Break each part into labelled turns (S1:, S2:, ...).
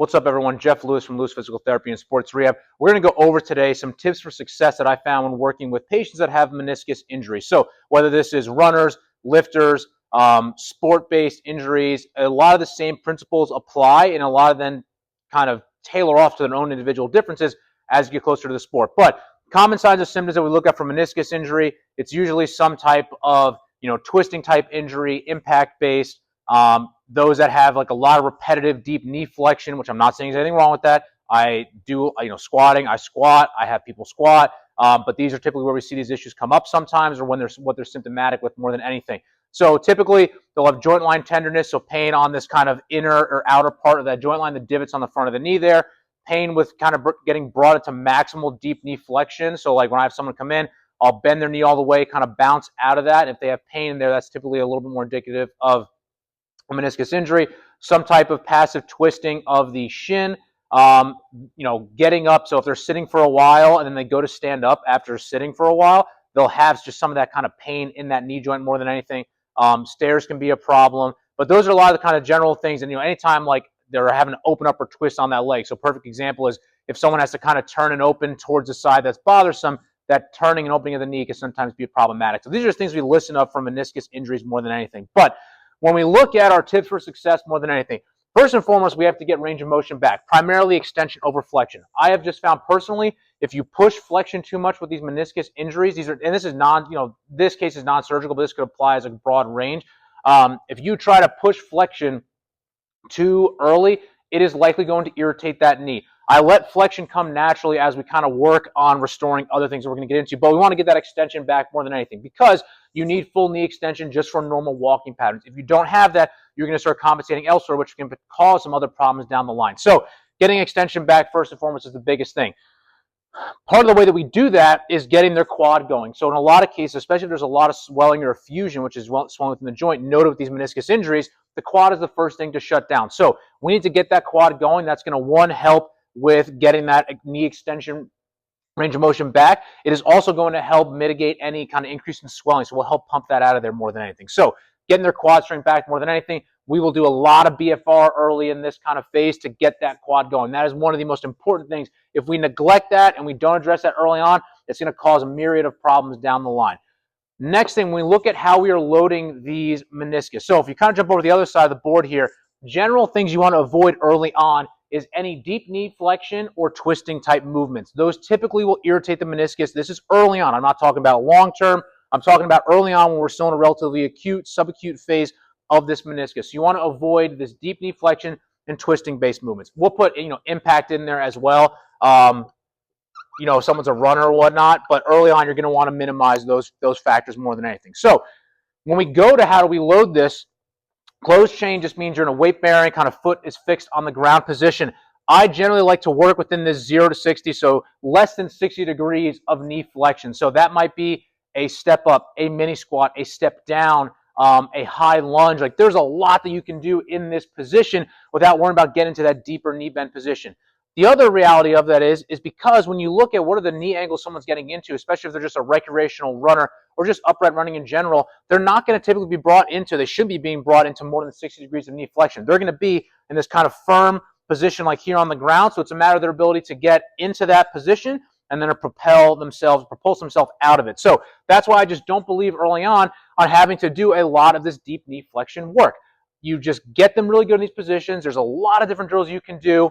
S1: What's up, everyone? Jeff Lewis from Lewis Physical Therapy and Sports Rehab. We're going to go over today some tips for success that I found when working with patients that have meniscus injuries. So whether this is runners, lifters, sport-based injuries, a lot of the same principles apply, and a lot of them kind of tailor off to their own individual differences as you get closer to the sport. But common signs and symptoms that we look at for meniscus injury, it's usually some type of twisting type injury, impact-based. Those that have like a lot of repetitive deep knee flexion, which I'm not saying there's anything wrong with that. I do, squatting, I squat, I have people squat, but these are typically where we see these issues come up sometimes, or when what they're symptomatic with more than anything. So typically they'll have joint line tenderness, so pain on this kind of inner or outer part of that joint line, the divots on the front of the knee there, pain with kind of getting brought into maximal deep knee flexion. So like when I have someone come in, I'll bend their knee all the way, kind of bounce out of that. And if they have pain in there, that's typically a little bit more indicative of meniscus injury. Some type of passive twisting of the shin, getting up. So if they're sitting for a while and then they go to stand up after sitting for a while, they'll have just some of that kind of pain in that knee joint more than anything. Stairs can be a problem, but those are a lot of the kind of general things. And anytime like they're having to open up or twist on that leg. So perfect example is if someone has to kind of turn and open towards the side that's bothersome, that turning and opening of the knee can sometimes be problematic. So these are just things we listen up from meniscus injuries more than anything. But when we look at our tips for success more than anything, first and foremost, we have to get range of motion back, primarily extension over flexion. I have just found personally, if you push flexion too much with these meniscus injuries, and this is this case is non-surgical, but this could apply as a broad range. If you try to push flexion too early, it is likely going to irritate that knee. I let flexion come naturally as we kind of work on restoring other things that we're going to get into, but we want to get that extension back more than anything because you need full knee extension just for normal walking patterns. If you don't have that, you're going to start compensating elsewhere, which can cause some other problems down the line. So getting extension back first and foremost is the biggest thing. Part of the way that we do that is getting their quad going. So in a lot of cases, especially if there's a lot of swelling or effusion, which is swelling within the joint, noted with these meniscus injuries, the quad is the first thing to shut down. So we need to get that quad going. That's going to, one, help with getting that knee extension range of motion back. It is also going to help mitigate any kind of increase in swelling. So we'll help pump that out of there more than anything. So getting their quad strength back more than anything, we will do a lot of BFR early in this kind of phase to get that quad going. That is one of the most important things. If we neglect that and we don't address that early on, it's going to cause a myriad of problems down the line. Next thing, we look at how we are loading these meniscus. So if you kind of jump over to the other side of the board here, general things you want to avoid early on is any deep knee flexion or twisting type movements. Those typically will irritate the meniscus. This is early on. I'm not talking about long term. I'm talking about early on when we're still in a relatively acute, subacute phase of this meniscus. So you want to avoid this deep knee flexion and twisting based movements. We'll put impact in there as well. If someone's a runner or whatnot, but early on you're going to want to minimize those factors more than anything. So when we go to how do we load this, closed chain just means you're in a weight bearing, kind of foot is fixed on the ground position. I generally like to work within this 0 to 60, so less than 60 degrees of knee flexion. So that might be a step up, a mini squat, a step down, a high lunge. Like there's a lot that you can do in this position without worrying about getting to that deeper knee bend position. The other reality of that is because when you look at what are the knee angles someone's getting into, especially if they're just a recreational runner or just upright running in general, they're not going to typically be brought into, they should be being brought into more than 60 degrees of knee flexion. They're going to be in this kind of firm position like here on the ground, so it's a matter of their ability to get into that position and then to propulse themselves out of it. So that's why I just don't believe early on having to do a lot of this deep knee flexion work. You just get them really good in these positions. There's a lot of different drills you can do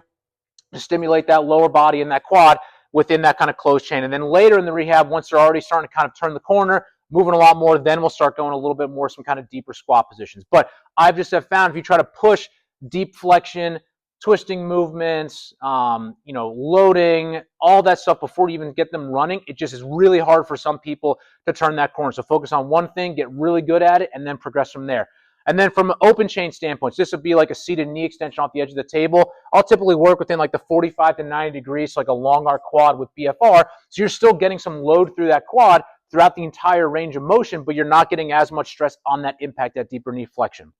S1: to stimulate that lower body and that quad within that kind of closed chain. And then later in the rehab, once they're already starting to kind of turn the corner, moving a lot more, then we'll start going a little bit more some kind of deeper squat positions. But I've just have found if you try to push deep flexion, twisting movements, loading, all that stuff before you even get them running, it just is really hard for some people to turn that corner. So focus on one thing, get really good at it, and then progress from there. And then from an open chain standpoint, this would be like a seated knee extension off the edge of the table. I'll typically work within like the 45 to 90 degrees, so like a long arc quad with BFR. So you're still getting some load through that quad throughout the entire range of motion, but you're not getting as much stress on that impact, that deeper knee flexion.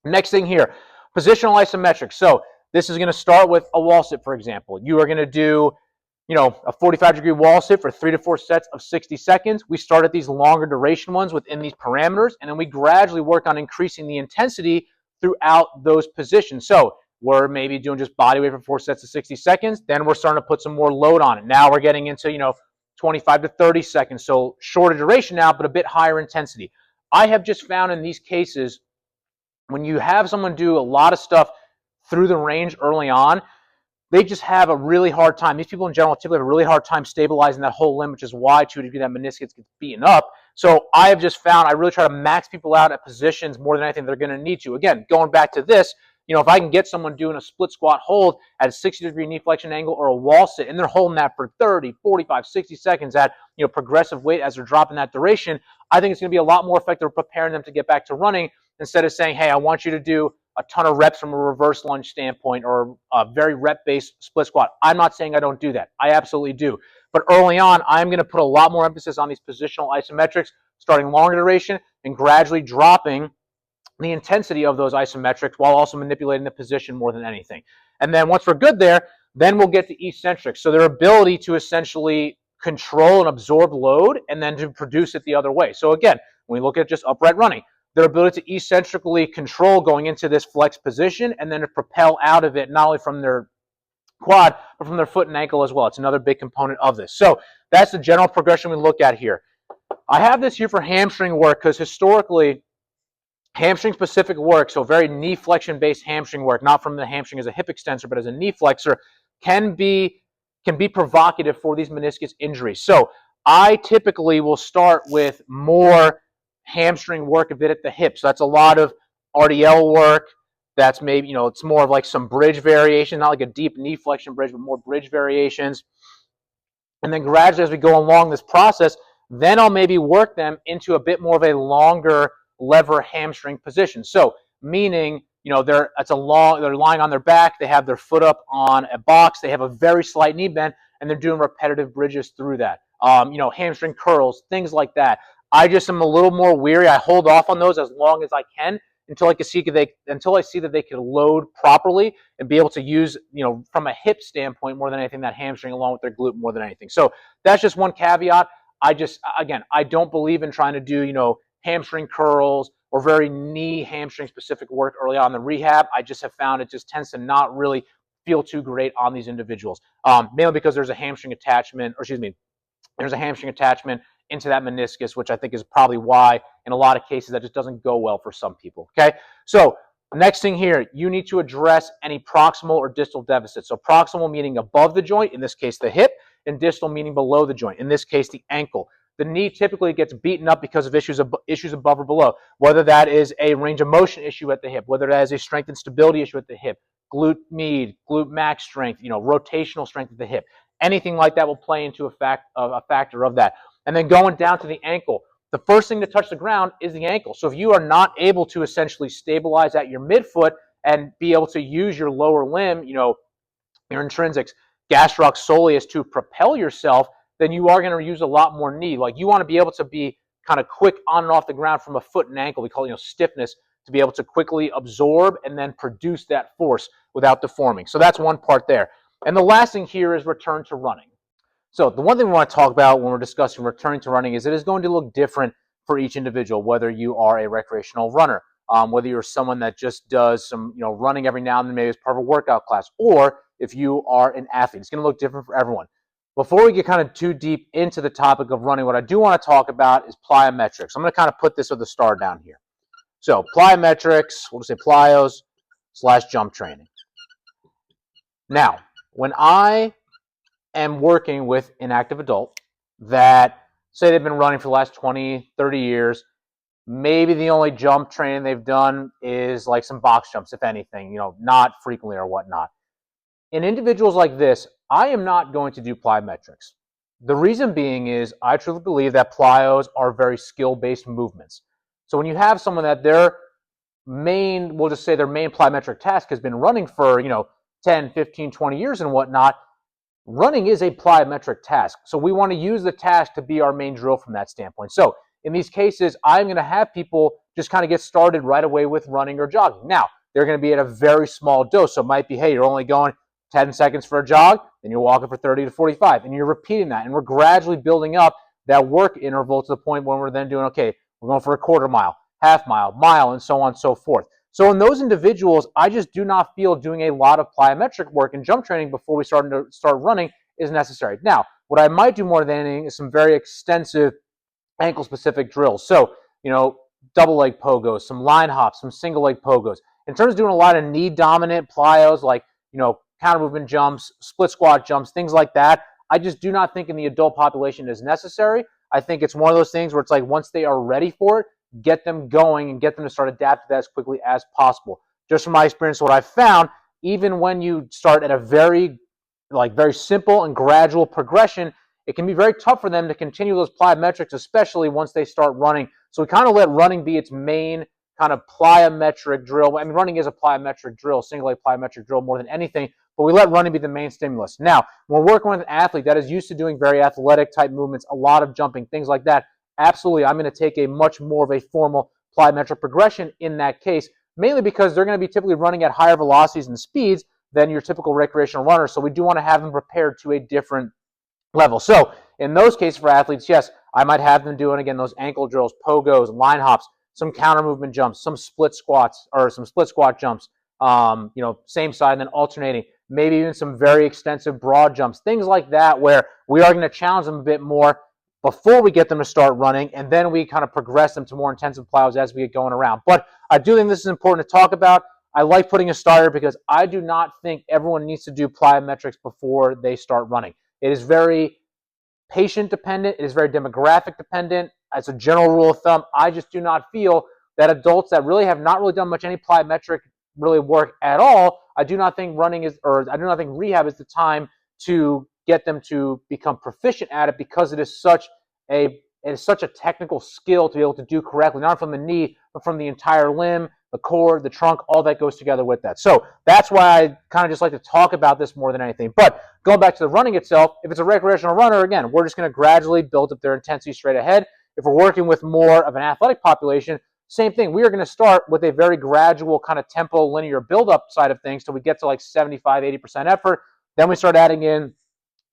S1: Next thing here, positional isometrics. So this is going to start with a wall sit, for example. You are going to do a 45-degree wall sit for 3 to 4 sets of 60 seconds. We start at these longer duration ones within these parameters, and then we gradually work on increasing the intensity throughout those positions. So we're maybe doing just body weight for 4 sets of 60 seconds. Then we're starting to put some more load on it. Now we're getting into, 25 to 30 seconds. So shorter duration now, but a bit higher intensity. I have just found in these cases, when you have someone do a lot of stuff through the range early on, they just have a really hard time. These people in general typically have a really hard time stabilizing that whole limb, which is why to a degree that meniscus gets beaten up. So I have just found I really try to max people out at positions more than anything they're going to need to. Again, going back to this, if I can get someone doing a split squat hold at a 60-degree knee flexion angle or a wall sit, and they're holding that for 30, 45, 60 seconds at progressive weight as they're dropping that duration, I think it's going to be a lot more effective preparing them to get back to running instead of saying, hey, I want you to do a ton of reps from a reverse lunge standpoint or a very rep-based split squat. I'm not saying I don't do that. I absolutely do. But early on, I'm going to put a lot more emphasis on these positional isometrics, starting longer duration and gradually dropping the intensity of those isometrics while also manipulating the position more than anything. And then once we're good there, then we'll get to eccentric. So their ability to essentially control and absorb load and then to produce it the other way. So again, when we look at just upright running, their ability to eccentrically control going into this flex position and then to propel out of it, not only from their quad, but from their foot and ankle as well. It's another big component of this. So that's the general progression we look at here. I have this here for hamstring work because historically, hamstring specific work, so very knee flexion based hamstring work, not from the hamstring as a hip extensor, but as a knee flexor, can be provocative for these meniscus injuries. So I typically will start with more hamstring work a bit at the hip. So that's a lot of RDL work. That's maybe, it's more of like some bridge variation, not like a deep knee flexion bridge, but more bridge variations. And then gradually as we go along this process, then I'll maybe work them into a bit more of a longer lever hamstring position. So meaning, they're lying on their back, they have their foot up on a box, they have a very slight knee bend, and they're doing repetitive bridges through that. Hamstring curls, things like that. I just am a little more weary. I hold off on those as long as I can until I see that they can load properly and be able to use, from a hip standpoint more than anything, that hamstring along with their glute more than anything. So that's just one caveat. I don't believe in trying to do, hamstring curls or very knee hamstring specific work early on in the rehab. I just have found it just tends to not really feel too great on these individuals, mainly because there's a hamstring attachment, there's a hamstring attachment into that meniscus, which I think is probably why in a lot of cases that just doesn't go well for some people. Okay, so next thing here, you need to address any proximal or distal deficits. So proximal meaning above the joint, in this case the hip, and distal meaning below the joint, in this case the ankle. The knee typically gets beaten up because of issues above or below, whether that is a range of motion issue at the hip, whether that is a strength and stability issue at the hip, glute med, glute max strength, rotational strength at the hip. Anything like that will play into a factor of that. And then going down to the ankle, the first thing to touch the ground is the ankle. So if you are not able to essentially stabilize at your midfoot and be able to use your lower limb, your intrinsics, gastroc soleus to propel yourself, then you are going to use a lot more knee. Like you want to be able to be kind of quick on and off the ground from a foot and ankle. We call it, stiffness, to be able to quickly absorb and then produce that force without deforming. So that's one part there. And the last thing here is return to running. So the one thing we want to talk about when we're discussing returning to running is it is going to look different for each individual, whether you are a recreational runner, whether you're someone that just does some running every now and then maybe as part of a workout class, or if you are an athlete. It's going to look different for everyone. Before we get kind of too deep into the topic of running, what I do want to talk about is plyometrics. I'm going to kind of put this with a star down here. So plyometrics, we'll just say plyos / jump training. Now, when I am working with an active adult that say they've been running for the last 20, 30 years, maybe the only jump training they've done is like some box jumps, if anything, not frequently or whatnot. In individuals like this, I am not going to do plyometrics. The reason being is I truly believe that plyos are very skill-based movements. So when you have someone that we'll just say their main plyometric task has been running for, 10, 15, 20 years and whatnot, running is a plyometric task. So we want to use the task to be our main drill from that standpoint. So in these cases, I'm going to have people just kind of get started right away with running or jogging. Now, they're going to be at a very small dose. So it might be, hey, you're only going 10 seconds for a jog, then you're walking for 30 to 45, and you're repeating that. And we're gradually building up that work interval to the point when we're then doing, okay, we're going for a quarter mile, half mile, mile, and so on and so forth. So in those individuals, I just do not feel doing a lot of plyometric work and jump training before we start running is necessary. Now, what I might do more than anything is some very extensive ankle-specific drills. So, double leg pogos, some line hops, some single leg pogos. In terms of doing a lot of knee-dominant plyos, like, counter movement jumps, split squat jumps, things like that, I just do not think in the adult population is necessary. I think it's one of those things where it's like once they are ready for it, get them going and get them to start adapting to that as quickly as possible. Just from my experience, what I've found, even when you start at a very simple and gradual progression, it can be very tough for them to continue those plyometrics, especially once they start running. So we kind of let running be its main kind of plyometric drill. I mean, running is a plyometric drill, single leg plyometric drill more than anything, but we let running be the main stimulus. Now, when we're working with an athlete that is used to doing very athletic type movements, a lot of jumping, things like that, absolutely, I'm going to take a much more of a formal plyometric progression in that case, mainly because they're going to be typically running at higher velocities and speeds than your typical recreational runner. So we do want to have them prepared to a different level. So in those cases for athletes, yes, I might have them doing, again, those ankle drills, pogos, line hops, some counter movement jumps, some split squats or some split squat jumps, same side and then alternating, maybe even some very extensive broad jumps, things like that, where we are going to challenge them a bit more before we get them to start running, and then we kind of progress them to more intensive plyos as we get going around. But I do think this is important to talk about. I like putting a starter because I do not think everyone needs to do plyometrics before they start running. It is very patient dependent. It is very demographic dependent. As a general rule of thumb, I just do not feel that adults that really have not really done much any plyometric really work at all, I do not think rehab is the time to get them to become proficient at it, because it is such a technical skill to be able to do correctly, not from the knee, but from the entire limb, the core, the trunk, all that goes together with that. So that's why I kind of just like to talk about this more than anything. But going back to the running itself, if it's a recreational runner, again, we're just going to gradually build up their intensity straight ahead. If we're working with more of an athletic population, same thing. We are going to start with a very gradual kind of tempo, linear build-up side of things till we get to like 75, 80% effort. Then we start adding in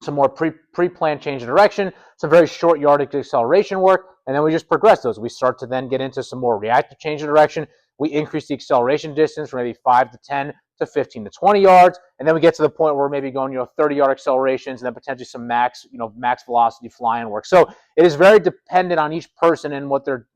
S1: some more pre-planned change of direction, some very short yardage acceleration work, and then we just progress those. We start to then get into some more reactive change of direction. We increase the acceleration distance from maybe 5 to 10 to 15 to 20 yards, and then we get to the point where we're maybe going 30-yard accelerations and then potentially some max velocity flying work. So it is very dependent on each person and what their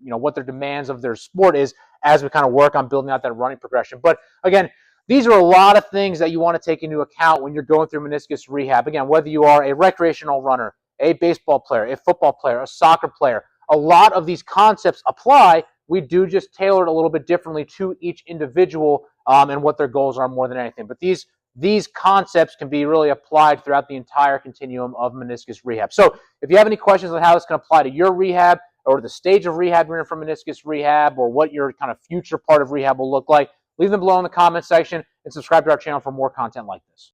S1: demands of their sport is as we kind of work on building out that running progression. But again, these are a lot of things that you want to take into account when you're going through meniscus rehab. Again, whether you are a recreational runner, a baseball player, a football player, a soccer player, a lot of these concepts apply. We do just tailor it a little bit differently to each individual and what their goals are more than anything. But these concepts can be really applied throughout the entire continuum of meniscus rehab. So if you have any questions on how this can apply to your rehab or the stage of rehab you're in for meniscus rehab, or what your kind of future part of rehab will look like, leave them below in the comment section and subscribe to our channel for more content like this.